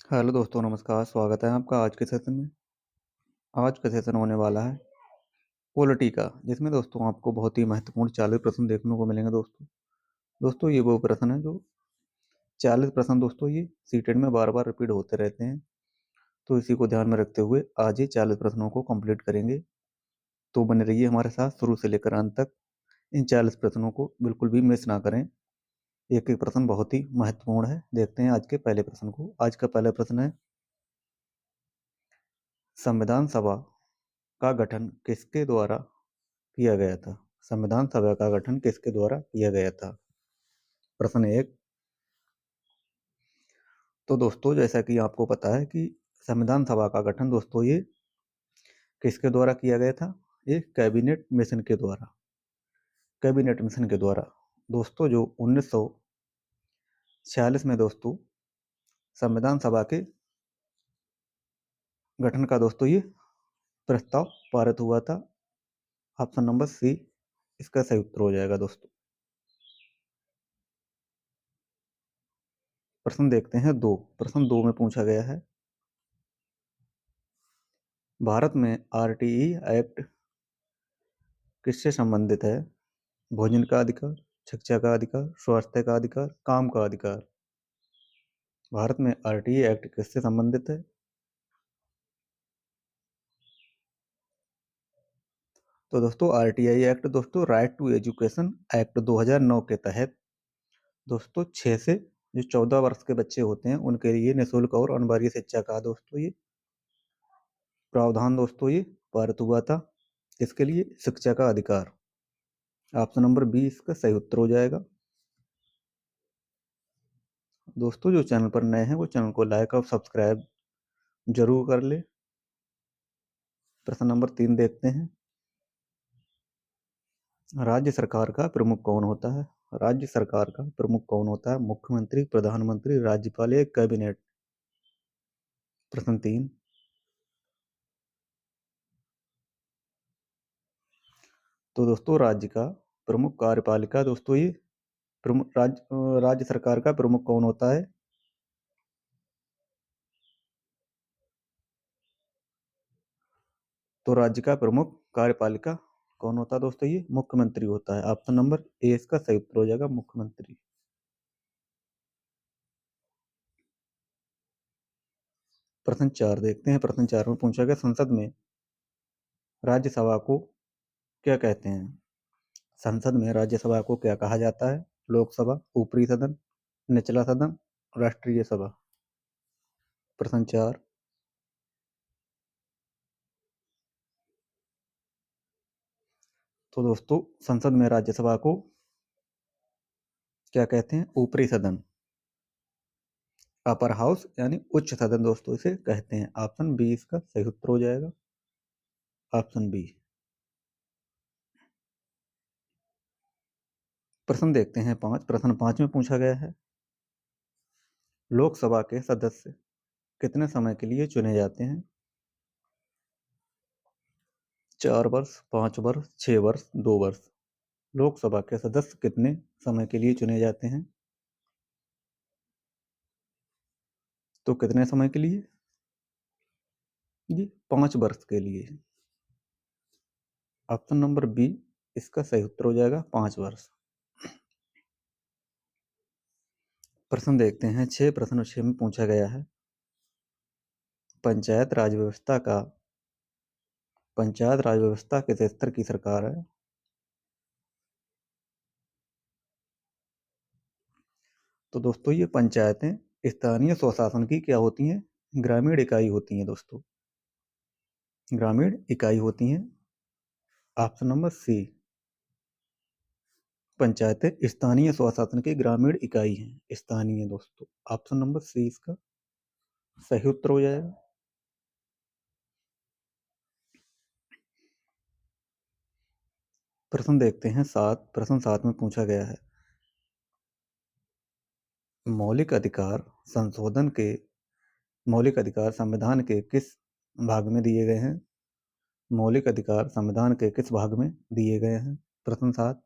Hello दोस्तों, नमस्कार। स्वागत है आपका आज के सेशन में। आज का सेशन होने वाला है पॉलिटी का, जिसमें दोस्तों आपको बहुत ही महत्वपूर्ण 40 प्रश्न देखने को मिलेंगे दोस्तों। दोस्तों ये वो प्रश्न है जो 40 प्रश्न दोस्तों ये सीटेट में बार-बार रिपीट होते रहते हैं। तो इसी को ध्यान में रखते हुए आज ये 40 प्रश्नों को कंप्लीट करेंगे। तो बने रहिए हमारे साथ शुरू से लेकर अंत तक। इन 40 प्रश्नों को बिल्कुल भी मिस ना करें। एक-एक प्रश्न बहुत ही महत्वपूर्ण है। देखते हैं आज के पहले प्रश्न को। आज का पहला प्रश्न है, संविधान सभा का गठन किसके द्वारा किया गया था? संविधान सभा का गठन किसके द्वारा किया गया था? प्रश्न एक। तो दोस्तों जैसा कि आपको पता है कि संविधान सभा का गठन दोस्तों ये किसके द्वारा किया गया था? ये कैबिनेट मिशन के द्वारा। कैबिनेट मिशन के द्वारा दोस्तों जो 1946 में दोस्तों संविधान सभा के गठन का दोस्तों ये प्रस्ताव पारित हुआ था। ऑप्शन नंबर सी इसका सही उत्तर हो जाएगा दोस्तों। प्रश्न देखते हैं दो। प्रश्न दो में पूछा गया है, भारत में आरटीई एक्ट किससे संबंधित है? भोजन का अधिकार, शिक्षा का अधिकार, स्वास्थ्य का अधिकार, काम का अधिकार। भारत में आरटीई एक्ट किससे संबंधित है? तो दोस्तों आरटीआई एक्ट दोस्तों राइट टू एजुकेशन एक्ट 2009 के तहत दोस्तों 6 से जो 14 वर्ष के बच्चे होते हैं उनके लिए निःशुल्क और अनिवार्य शिक्षा का दोस्तों ये प्रावधान दोस्तों ये पारित हुआ था। इसके लिए शिक्षा का अधिकार। ऑप्शन नंबर बी इसका सही उत्तर हो जाएगा। दोस्तों जो चैनल पर नए हैं वो चैनल को लाइक और सब्सक्राइब जरूर कर ले। प्रश्न नंबर 3 देखते हैं, राज्य सरकार का प्रमुख कौन होता है? राज्य सरकार का प्रमुख कौन होता है? मुख्यमंत्री, प्रधानमंत्री, राज्यपाल या कैबिनेट? प्रश्न 3। तो दोस्तों राज्य का प्रमुख कार्यपालिका दोस्तों ये प्रमुख राज्य सरकार का प्रमुख कौन होता है? तो राज्य का प्रमुख कार्यपालिका कौन होता है दोस्तों? ये मुख्यमंत्री होता है। ऑप्शन नंबर ए इसका सही उत्तर हो जाएगा, मुख्यमंत्री। प्रश्न 4 देखते हैं। प्रश्न 4 में पूछा गया, संसद में राज्यसभा को क्या कहते हैं? संसद में राज्यसभा को क्या कहा जाता है? लोकसभा, ऊपरी सदन, निचला सदन, राष्ट्रीय सभा। प्रश्न 4। तो दोस्तों संसद में राज्यसभा को क्या कहते हैं? ऊपरी सदन, अपर हाउस यानी उच्च सदन दोस्तों इसे कहते हैं। ऑप्शन बी इसका सही उत्तर हो जाएगा। Option B. प्रश्न देखते हैं 5। प्रश्न 5 में पूछा गया है, लोकसभा के सदस्य कितने समय के लिए चुने जाते हैं? 4 वर्ष, 5 वर्ष, 6 वर्ष, 2 वर्ष। लोकसभा के सदस्य कितने समय के लिए चुने जाते हैं? तो कितने समय के लिए? जी 5 वर्ष के लिए। ऑप्शन नंबर बी इसका सही उत्तर हो जाएगा, 5 वर्ष। प्रश्न देखते हैं 6। प्रश्न 6 में पूछा गया है, पंचायत राज व्यवस्था का पंचायत राज व्यवस्था किस स्तर की सरकार है? तो दोस्तों ये पंचायतें स्थानीय स्वशासन की क्या होती हैं? ग्रामीण इकाई होती हैं दोस्तों, ग्रामीण इकाई होती हैं। ऑप्शन नंबर सी, पंचायतें स्थानीय स्वशासन की ग्रामीण इकाई हैं, स्थानीय दोस्तों। ऑप्शन नंबर सी इसका सही उत्तर हो जाएगा। प्रश्न देखते हैं 7। प्रश्न 7 में पूछा गया है, मौलिक अधिकार संशोधन के मौलिक अधिकार संविधान के किस भाग में दिए गए हैं? मौलिक अधिकार संविधान के किस भाग में दिए गए हैं? प्रश्न 7।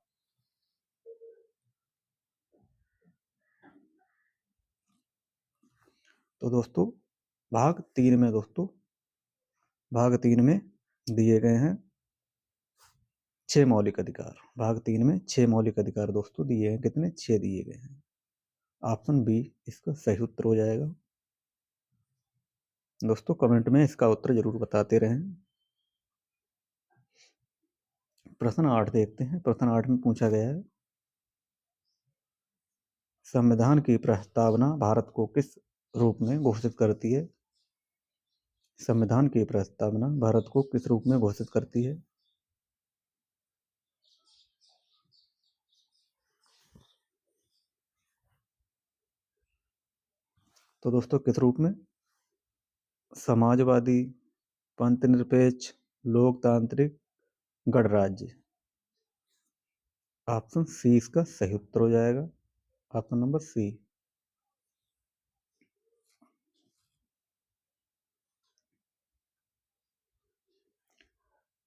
तो दोस्तों भाग 3 में दोस्तों, भाग 3 में दिए गए हैं 6 मौलिक अधिकार। भाग 3 में 6 मौलिक अधिकार दोस्तों दिए हैं। कितने? 6 दिए गए हैं। ऑप्शन बी इसका सही उत्तर हो जाएगा। दोस्तों कमेंट में इसका उत्तर जरूर बताते रहें। प्रश्न 8 देखते हैं। प्रश्न 8 में पूछा गया है, संविधान की प्रस्तावना भारत को किस रूप में घोषित करती है? संविधान की प्रस्तावना भारत को किस रूप में घोषित करती है? तो दोस्तों किस रूप में? समाजवादी, पंथनिरपेक्ष, लोकतांत्रिक, गणराज्य। ऑप्शन सी इसका सही उत्तर हो जाएगा। Option number C.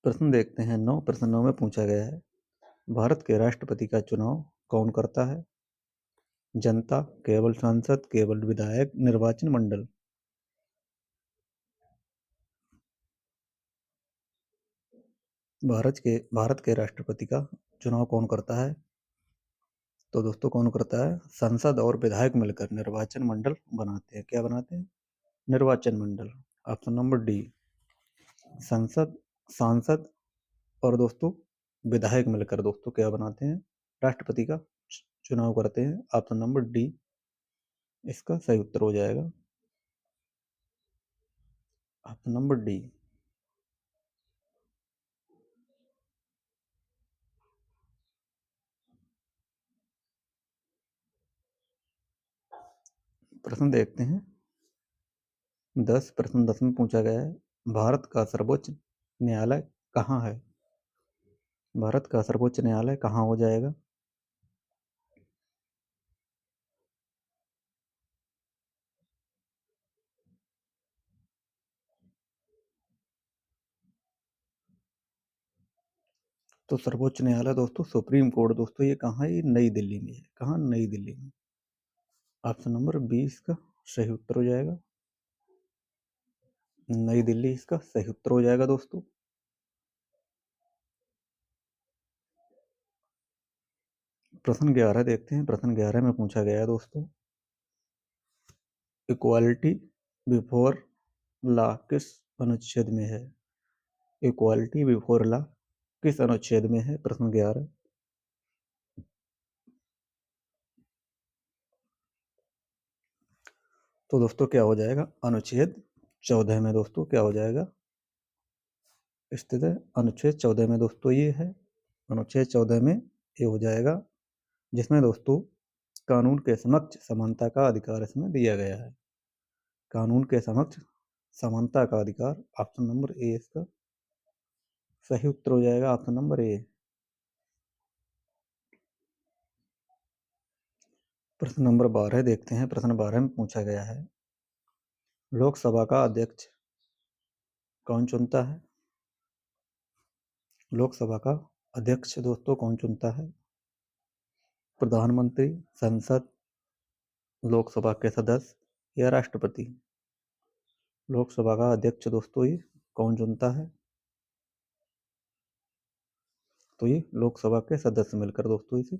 प्रश्न देखते हैं 9। प्रश्न 9 में पूछा गया है, भारत के राष्ट्रपति का चुनाव कौन करता है? जनता, केवल सांसद, केवल विधायक, निर्वाचन मंडल। भारत के राष्ट्रपति का चुनाव कौन करता है? तो दोस्तों कौन करता है? संसद और विधायक मिलकर निर्वाचन मंडल बनाते हैं। क्या बनाते हैं? निर्वाचन मंडल। Option number D. संसद, सांसद और दोस्तों विधायक मिलकर दोस्तों क्या बनाते हैं? राष्ट्रपति का चुनाव करते हैं। ऑप्शन नंबर डी इसका सही उत्तर हो जाएगा। Option number D. प्रश्न देखते हैं 10। प्रश्न 10 में पूछा गया है, भारत का सर्वोच्च न्यायालय कहाँ है? भारत का सर्वोच्च न्यायालय कहाँ हो जाएगा? तो सर्वोच्च न्यायालय दोस्तों, सुप्रीम कोर्ट दोस्तों, ये कहाँ है? ये नई दिल्ली में है। कहाँ? नई दिल्ली में। ऑप्शन नंबर 20 का सही उत्तर हो जाएगा। नई दिल्ली इसका सही उत्तर हो जाएगा दोस्तों। प्रश्न 11 देखते हैं। प्रश्न 11 में पूछा गया है दोस्तों, इक्वालिटी बिफोर लॉ किस अनुच्छेद में है? इक्वालिटी बिफोर लॉ किस अनुच्छेद में है? प्रश्न 11। तो दोस्तों क्या हो जाएगा? अनुच्छेद 14 में दोस्तों क्या हो जाएगा? स्थित है। अनुच्छेद 14 में दोस्तों ये है। अनुच्छेद 14 में ये हो जाएगा, जिसमें दोस्तों कानून के समक्ष समानता का अधिकार इसमें दिया गया है। कानून के समक्ष समानता का अधिकार। ऑप्शन नंबर ए इसका सही उत्तर हो जाएगा। Option number A. प्रश्न नंबर 12 देखते हैं। प्रश्न 12 में पूछा गया है, लोकसभा का अध्यक्ष कौन चुनता है? लोकसभा का अध्यक्ष दोस्तों कौन चुनता है? प्रधानमंत्री, संसद, लोकसभा के सदस्य या राष्ट्रपति? लोकसभा का अध्यक्ष दोस्तों ये कौन चुनता है? तो ये लोकसभा के सदस्य मिलकर दोस्तों इसे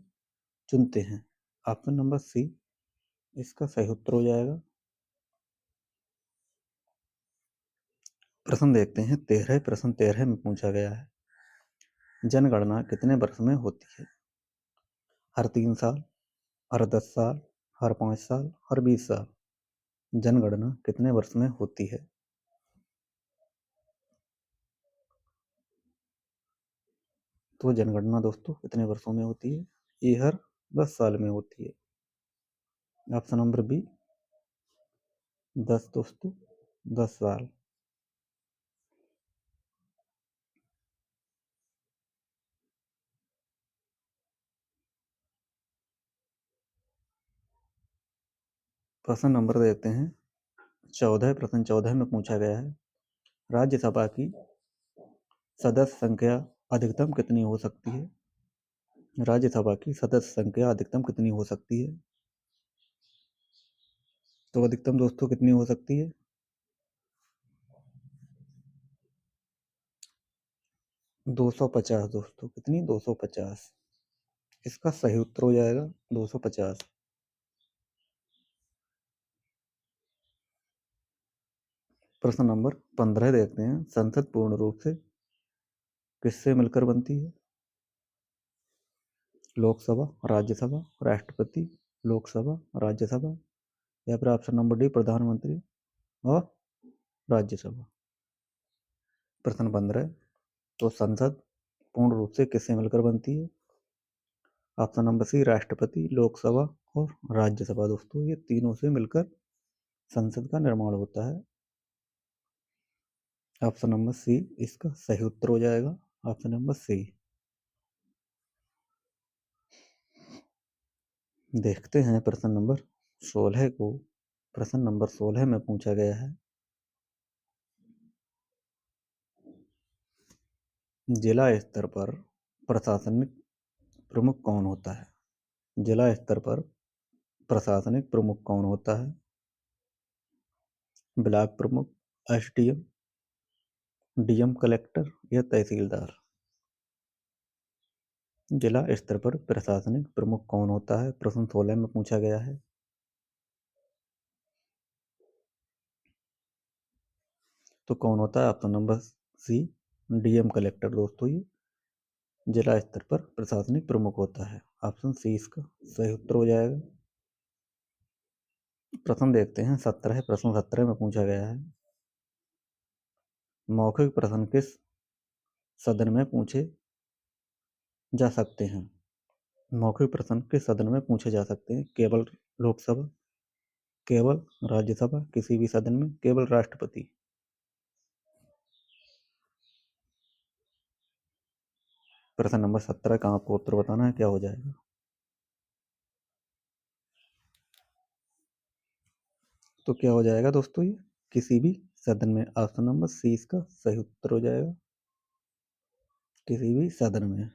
चुनते हैं। ऑप्शन नंबर सी इसका सही उत्तर हो जाएगा। प्रश्न देखते हैं 13। प्रश्न 13 में पूछा गया है, जनगणना कितने वर्ष में होती है? हर 3 साल, हर 10 साल, हर 5 साल, हर 20 साल। जनगणना कितने वर्ष में होती है? तो जनगणना दोस्तों कितने वर्षों में होती है? ये हर 10 साल में होती है। ऑप्शन नंबर बी 10 दोस्तों, 10 साल। प्रश्न नंबर देते हैं 14। प्रश्न 14 में पूछा गया है, राज्यसभा की सदस्य संख्या अधिकतम कितनी हो सकती है? राज्यसभा की सदस्य संख्या अधिकतम कितनी हो सकती है? तो अधिकतम दोस्तों कितनी हो सकती है? 250 दोस्तों, कितनी? 250। इसका सही उत्तर हो जाएगा 250। प्रश्न नंबर 15 देखते हैं। संसद पूर्ण रूप से किससे मिलकर बनती है? लोकसभा, राज्यसभा, राष्ट्रपति, लोकसभा, राज्यसभा, या फिर ऑप्शन नंबर डी प्रधानमंत्री और राज्यसभा। प्रश्न 15, तो संसद पूर्ण रूप से किससे मिलकर बनती है? ऑप्शन नंबर सी राष्ट्रपति, लोकसभा और राज्यसभा। दोस्तों ये तीनों से मिलकर संसद का निर्माण होता है। ऑप्शन नंबर सी इसका सही उत्तर हो जाएगा। Option number C. देखते हैं प्रश्न नंबर 16 को। प्रश्न नंबर 16 में पूछा गया है, जिला स्तर पर प्रशासनिक प्रमुख कौन होता है? जिला स्तर पर प्रशासनिक प्रमुख कौन होता है? ब्लॉक प्रमुख, एसडीएम, डीएम कलेक्टर या तहसीलदार। जिला स्तर पर प्रशासनिक प्रमुख कौन होता है? प्रश्न 16 में पूछा गया है। तो कौन होता है? Option number C DM collector. दोस्तों ये जिला स्तर पर प्रशासनिक प्रमुख होता है। ऑप्शन सी इसका सही उत्तर हो जाएगा। प्रश्न देखते हैं 17। प्रश्न 17 में पूछा गया है, मौखिक प्रश्न किस सदन में पूछे जा सकते हैं? मौखिक प्रश्न किस सदन में पूछे जा सकते हैं? केवल लोकसभा, केवल राज्यसभा, किसी भी सदन में, केवल राष्ट्रपति। प्रश्न नंबर 17 का आपको उत्तर बताना है, क्या हो जाएगा? तो क्या हो जाएगा दोस्तों? ये किसी भी सदन में। ऑप्शन नंबर सी इसका सही उत्तर हो जाएगा, किसी भी सदन में।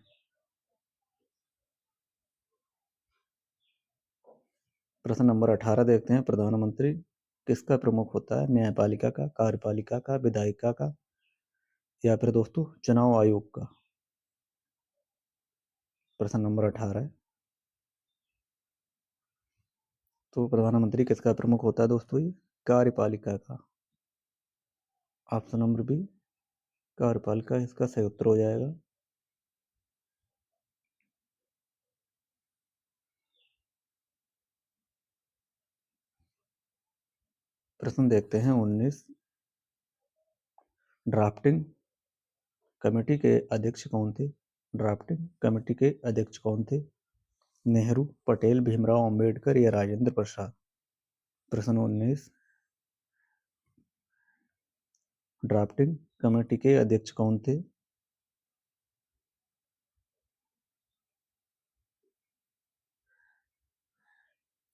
प्रश्न नंबर 18 देखते हैं। प्रधानमंत्री किसका प्रमुख होता है? न्यायपालिका का, कार्यपालिका का, विधायिका का, या फिर दोस्तों चुनाव आयोग का। प्रश्न नंबर 18 है, तो प्रधानमंत्री किसका प्रमुख होता है दोस्तों? ये कार्यपालिका का। ऑप्शन नंबर बी कार्यपालिका इसका सही उत्तर हो जाएगा। प्रश्न देखते हैं 19। ड्राफ्टिंग कमेटी के अध्यक्ष कौन थे? ड्राफ्टिंग कमेटी के अध्यक्ष कौन थे? नेहरू, पटेल, भीमराव अंबेडकर या राजेंद्र प्रसाद। प्रश्न 19। ड्राफ्टिंग कमेटी के अध्यक्ष कौन थे?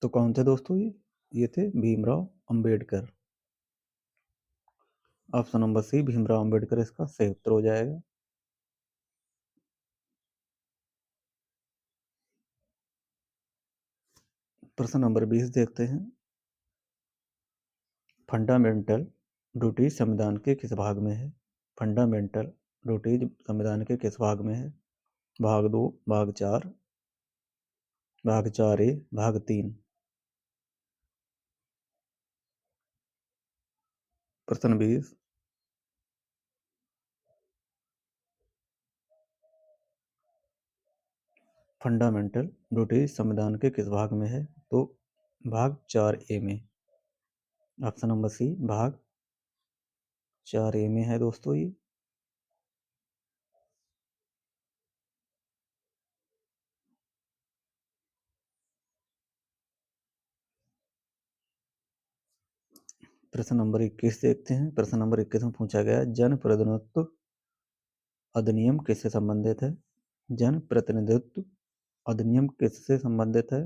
तो कौन थे दोस्तों? ये थे Bhimrao Ambedkar. Option number C Bhimrao Ambedkar इसका सही उत्तर हो जाएगा। प्रश्न नंबर 20 देखते हैं। फंडामेंटल ड्यूटीज संविधान के किस भाग में है? फंडामेंटल ड्यूटीज संविधान के किस भाग में है? भाग 2, भाग 4, भाग 4A, भाग 3। प्रश्न 20। फंडामेंटल ड्यूटीज संविधान के किस भाग में है? तो भाग 4A में। ऑप्शन नंबर सी भाग 4A में है दोस्तों ये। प्रश्न नंबर 21 देखते हैं। प्रश्न नंबर 21 में पूछा गया, जन प्रतिनिधित्व अधिनियम किससे संबंधित है? जन प्रतिनिधित्व अधिनियम किससे संबंधित है?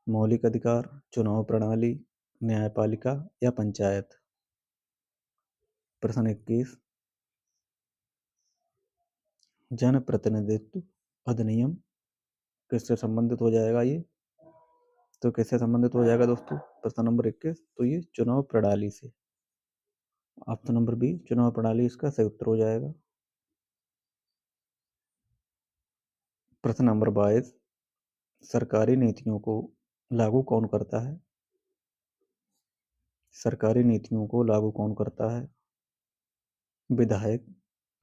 मौलिक अधिकार, चुनाव प्रणाली, न्यायपालिका या पंचायत। प्रश्न 21, जन प्रतिनिधित्व अधिनियम किससे संबंधित हो जाएगा ये? तो किससे संबंधित हो जाएगा दोस्तों? प्रश्न नंबर 21, तो ये चुनाव प्रणाली से। ऑप्शन नंबर बी चुनाव प्रणाली इसका सही उत्तर हो जाएगा। प्रश्न नंबर 22, सरकारी नीतियों को लागू कौन करता है? सरकारी नीतियों को लागू कौन करता है? विधायक,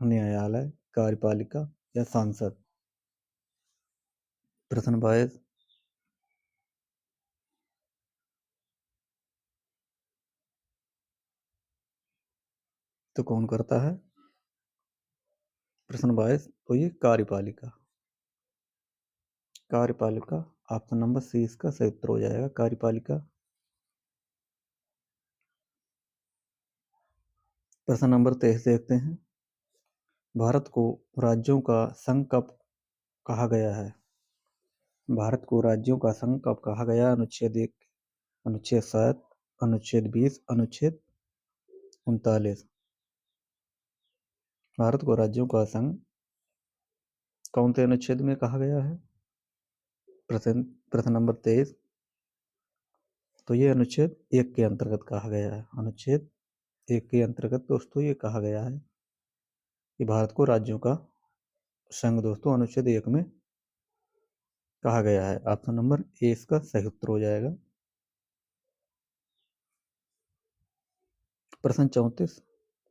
न्यायालय, कार्यपालिका या सांसद? प्रश्न 22, तो कौन करता है? प्रश्न 22, तो ये कार्यपालिका। कार्यपालिका ऑप्शन नंबर सी इसका सही उत्तर हो जाएगा, कार्यपालिका। प्रश्न नंबर 23 देखते हैं, भारत को राज्यों का संघ कब कहा गया है? भारत को राज्यों का संघ कब कहा गया? अनुच्छेद 1, अनुच्छेद 7, अनुच्छेद 20, अनुच्छेद 39। भारत को राज्यों का संघ कौन से अनुच्छेद में कहा गया है? प्रश्न प्रश्न नंबर 23, तो ये अनुच्छेद 1 के अंतर्गत कहा गया है। अनुच्छेद 1 के अंतर्गत दोस्तों ये कहा गया है कि भारत को राज्यों का संघ दोस्तों अनुच्छेद 1 में कहा गया है। ऑप्शन नंबर ए इसका सही उत्तर हो जाएगा। प्रश्न 34,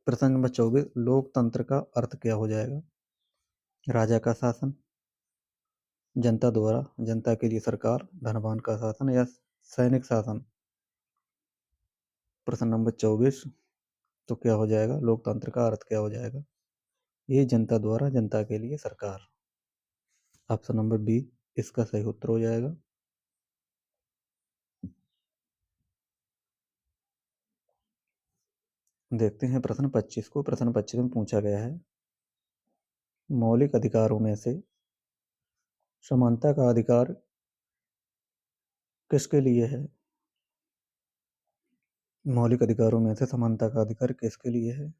प्रश्न नंबर 24, लोकतंत्र का अर्थ क्या हो जाएगा? राजा का शासन, जनता द्वारा, जनता के लिए सरकार, धनवान का शासन या सैनिक शासन? प्रश्न नंबर 24, तो क्या हो जाएगा? लोकतंत्र का अर्थ क्या हो जाएगा? ये जनता द्वारा, जनता के लिए सरकार। ऑप्शन नंबर बी इसका सही उत्तर हो जाएगा। देखते हैं प्रश्न 25 को। प्रश्न 25 में पूछा गया है, मौलिक अधिकारों में से समानता का अधिकार किसके लिए है? मौलिक अधिकारों में से समानता का अधिकार किसके लिए है?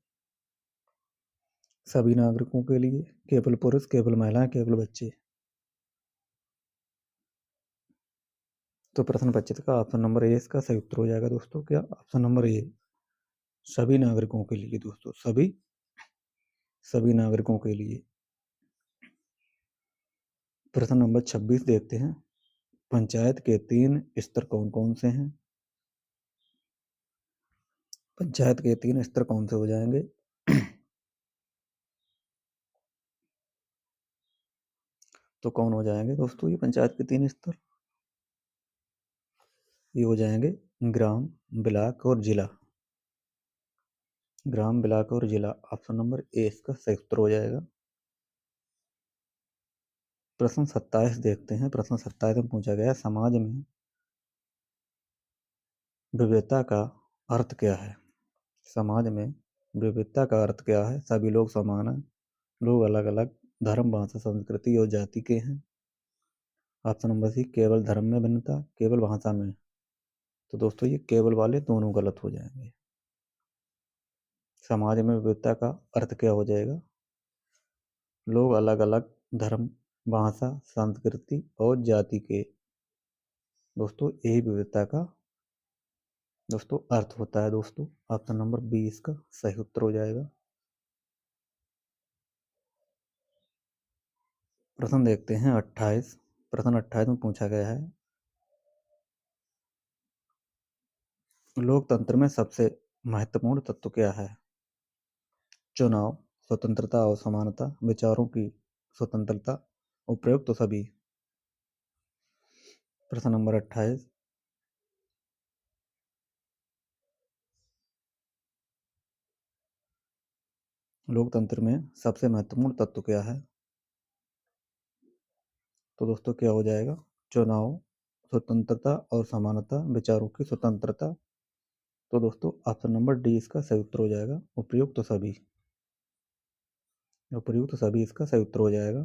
सभी नागरिकों के लिए, केवल पुरुष, केवल महिलाएं, केवल बच्चे? तो प्रश्न 25 का ऑप्शन नंबर ए इसका सही उत्तर हो जाएगा दोस्तों। क्या? ऑप्शन नंबर ए, सभी नागरिकों के लिए दोस्तों, सभी नागरिकों के लिए। प्रश्न नंबर 26 देखते हैं, पंचायत के 3 स्तर कौन कौन से हैं? पंचायत के 3 स्तर कौन से हो जाएंगे? तो कौन हो जाएंगे दोस्तों ये पंचायत के 3 स्तर? ये हो जाएंगे ग्राम, ब्लॉक और जिला। ग्राम, ब्लॉक और जिला। ऑप्शन नंबर ए इसका सही उत्तर हो जाएगा। प्रश्न 27 देखते हैं। प्रश्न 27 में पूछा गया, समाज में विविधता का अर्थ क्या है? समाज में विविधता का अर्थ क्या है? सभी लोग समान हैं, लोग अलग अलग धर्म, भाषा, संस्कृति और जाति के हैं? ऑप्शन नंबर सी, केवल धर्म में भिन्नता, केवल भाषा में। तो दोस्तों ये केवल वाले दोनों गलत हो जाएंगे। समाज में विविधता का अर्थ क्या हो जाएगा? लोग अलग अलग धर्म, भाषा, संस्कृति और जाति के। दोस्तों यही विविधता का दोस्तों अर्थ होता है दोस्तों। ऑप्शन नंबर बी इसका सही उत्तर हो जाएगा। प्रश्न देखते हैं 28। प्रश्न 28 में पूछा गया है, लोकतंत्र में सबसे महत्वपूर्ण तत्व क्या है? चुनाव, स्वतंत्रता और समानता, विचारों की स्वतंत्रता, उपयुक्त सभी? प्रश्न नंबर 28, लोकतंत्र में सबसे महत्वपूर्ण तत्व क्या है? तो दोस्तों क्या हो जाएगा? चुनाव, स्वतंत्रता और समानता, विचारों की स्वतंत्रता। तो दोस्तों ऑप्शन नंबर डी इसका सही उत्तर हो जाएगा, उपयुक्त सभी। उपयुक्त सभी इसका सही उत्तर हो जाएगा।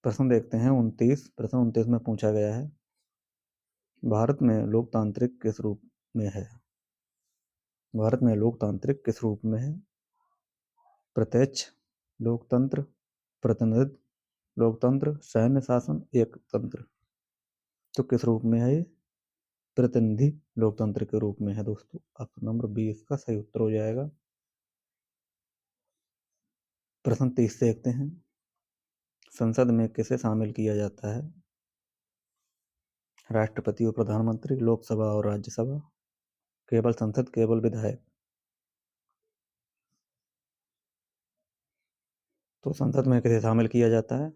प्रश्न देखते हैं 29। प्रश्न 29 में पूछा गया है, भारत में लोकतांत्रिक किस रूप में है? भारत में लोकतांत्रिक किस रूप में है? प्रत्यक्ष लोकतंत्र, प्रतिनिधि लोकतंत्र, सैन्य शासन, एकतंत्र? तो किस रूप में है ये? प्रतिनिधि लोकतंत्र के रूप में है दोस्तों। ऑप्शन नंबर बी इसका सही उत्तर हो जाएगा। प्रश्न 30 देखते हैं, संसद में किसे शामिल किया जाता है? राष्ट्रपति और प्रधानमंत्री, लोकसभा और राज्यसभा, केवल संसद, केवल विधायक। तो संसद में किसे शामिल किया जाता है?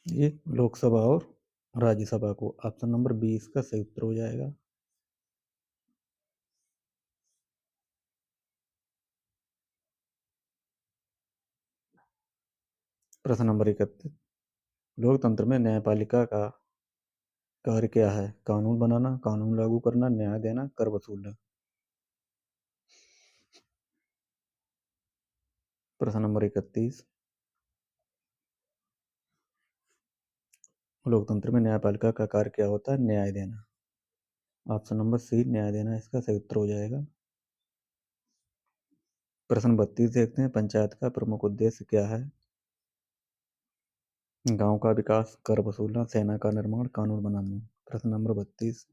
ये लोकसभा और राज्यसभा को। ऑप्शन नंबर 20 का सही उत्तर हो जाएगा। प्रश्न नंबर 31, लोकतंत्र में न्यायपालिका का कार्य क्या है? कानून बनाना, कानून लागू करना, न्याय देना, कर वसूलना। प्रश्न नंबर 31, लोकतंत्र में न्यायपालिका का कार्य क्या होता है? न्याय देना। ऑप्शन नंबर सी, न्याय देना, इसका सही उत्तर हो जाएगा। प्रश्न 32 देखते हैं, पंचायत का प्रमुख उद्देश्य क्या है? गांव का विकास, कर वसूलना, सेना का निर्माण, कानून बनाना। प्रश्न नंबर 32,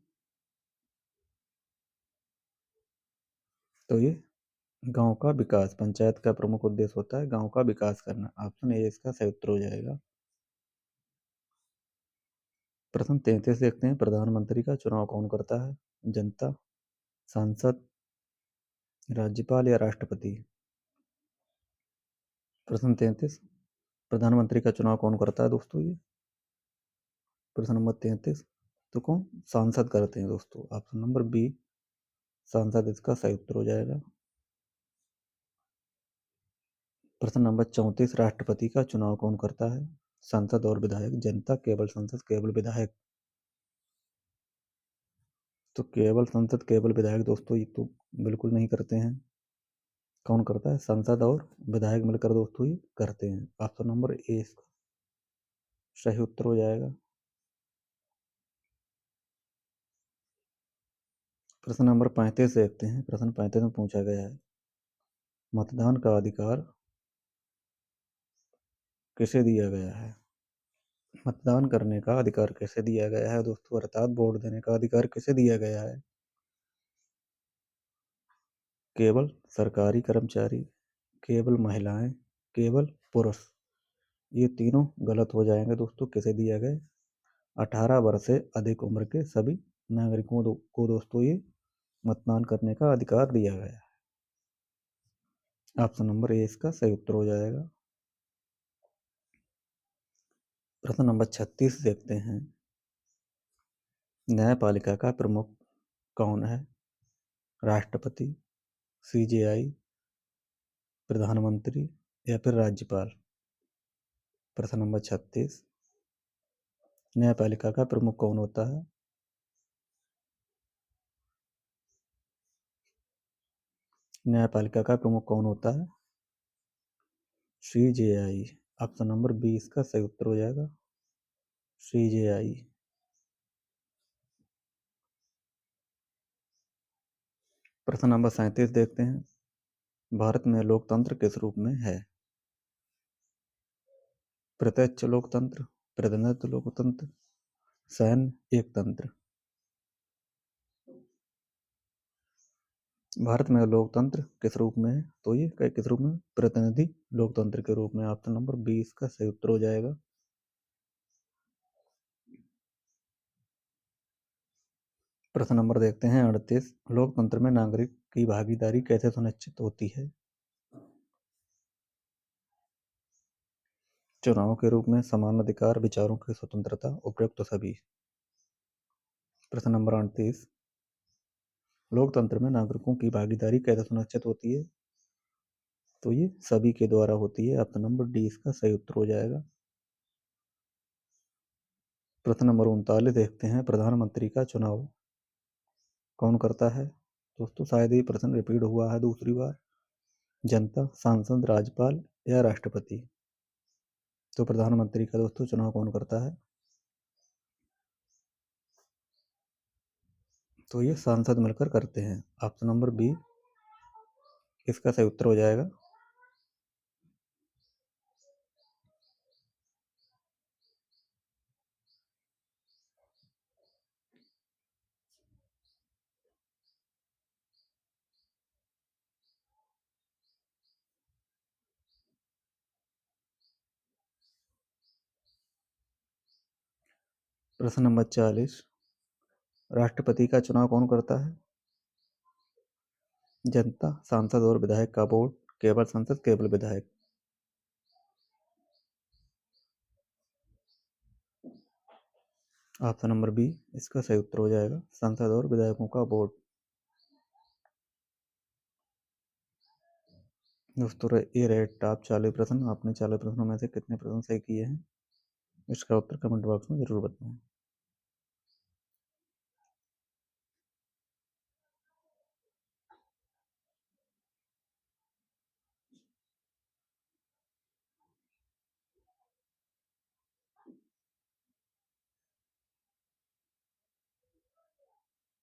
तो ये गांव का विकास, पंचायत का प्रमुख उद्देश्य होता है गांव का विकास करना। ऑप्शन ए इसका सही उत्तर हो जाएगा। प्रश्न 33 देखते हैं, प्रधानमंत्री का चुनाव कौन करता है? जनता, सांसद, राज्यपाल या राष्ट्रपति। प्रश्न 33, प्रधानमंत्री का चुनाव कौन करता है दोस्तों? ये प्रश्न नंबर 33, तो कौन? सांसद करते हैं दोस्तों। ऑप्शन नंबर बी, सांसद, इसका सही उत्तर हो जाएगा। प्रश्न नंबर 34, राष्ट्रपति का चुनाव कौन करता है? सांसद और विधायक, जनता, केवल संसद, केवल विधायक। तो केवल संसद, केवल विधायक दोस्तों ये तो बिल्कुल नहीं करते हैं। कौन करता है? संसद और विधायक मिलकर दोस्तों ये करते हैं। ऑप्शन नंबर ए इसका सही उत्तर हो जाएगा। प्रश्न नंबर 35 देखते हैं। प्रश्न 35 में पूछा गया है, मतदान का अधिकार किसे दिया गया है? मतदान करने का अधिकार किसे दिया गया है दोस्तों? अर्थात वोट देने का अधिकार किसे दिया गया है? केवल सरकारी कर्मचारी, केवल महिलाएं, केवल पुरुष। ये तीनों गलत हो जाएंगे दोस्तों। किसे दिया गया? 18 वर्ष से अधिक उम्र के सभी नागरिकों को दोस्तों ये मतदान करने का अधिकार दिया गया है। ऑप्शन नंबर ए इसका सही उत्तर हो जाएगा। प्रश्न नंबर 36 देखते हैं, न्यायपालिका का प्रमुख कौन है? राष्ट्रपति, सीजेआई, प्रधानमंत्री या फिर राज्यपाल। प्रश्न नंबर 36, न्यायपालिका का प्रमुख कौन होता है? न्यायपालिका का प्रमुख कौन होता है? सीजेआई। ऑप्शन नंबर बी इसका सही उत्तर हो जाएगा। सीजेआई। प्रश्न नंबर 37 देखते हैं, भारत में लोकतंत्र किस रूप में है? प्रत्यक्ष लोकतंत्र, प्रतिनिधित्व लोकतंत्र, सैन्य एकतंत्र। भारत में लोकतंत्र किस रूप में है? तो ये किस रूप में? प्रतिनिधि लोकतंत्र के रूप में। ऑप्शन नंबर 20 का सही उत्तर हो जाएगा। प्रश्न नंबर देखते हैं 38, लोकतंत्र में नागरिक की भागीदारी कैसे सुनिश्चित होती है? चुनाव के रूप में, समान अधिकार, विचारों की स्वतंत्रता, उपयुक्त सभी। प्रश्न नंबर 38, लोकतंत्र में नागरिकों की भागीदारी कैसे सुनिश्चित होती है? तो ये सभी के द्वारा होती है। ऑप्शन नंबर डी इसका सही उत्तर हो जाएगा। प्रश्न नंबर 39 देखते हैं, प्रधानमंत्री का चुनाव कौन करता है? दोस्तों शायद ये प्रश्न रिपीट हुआ है दूसरी बार। जनता, सांसद, राज्यपाल या राष्ट्रपति। तो प्रधानमंत्री का दोस्तों चुनाव कौन करता है? तो ये सांसद मिलकर करते हैं। ऑप्शन नंबर बी इसका सही उत्तर हो जाएगा। प्रश्न नंबर 40, राष्ट्रपति का चुनाव कौन करता है? जनता, सांसद और विधायक का वोट, केवल संसद, केवल विधायक। ऑप्शन नंबर बी इसका सही उत्तर हो जाएगा, सांसद और विधायकों का वोट। दोस्तों ये रहे टॉप 40 प्रश्न। आपने 40 प्रश्नों में से कितने प्रश्न सही किए हैं इसका उत्तर कमेंट बॉक्स में जरूर बताएं।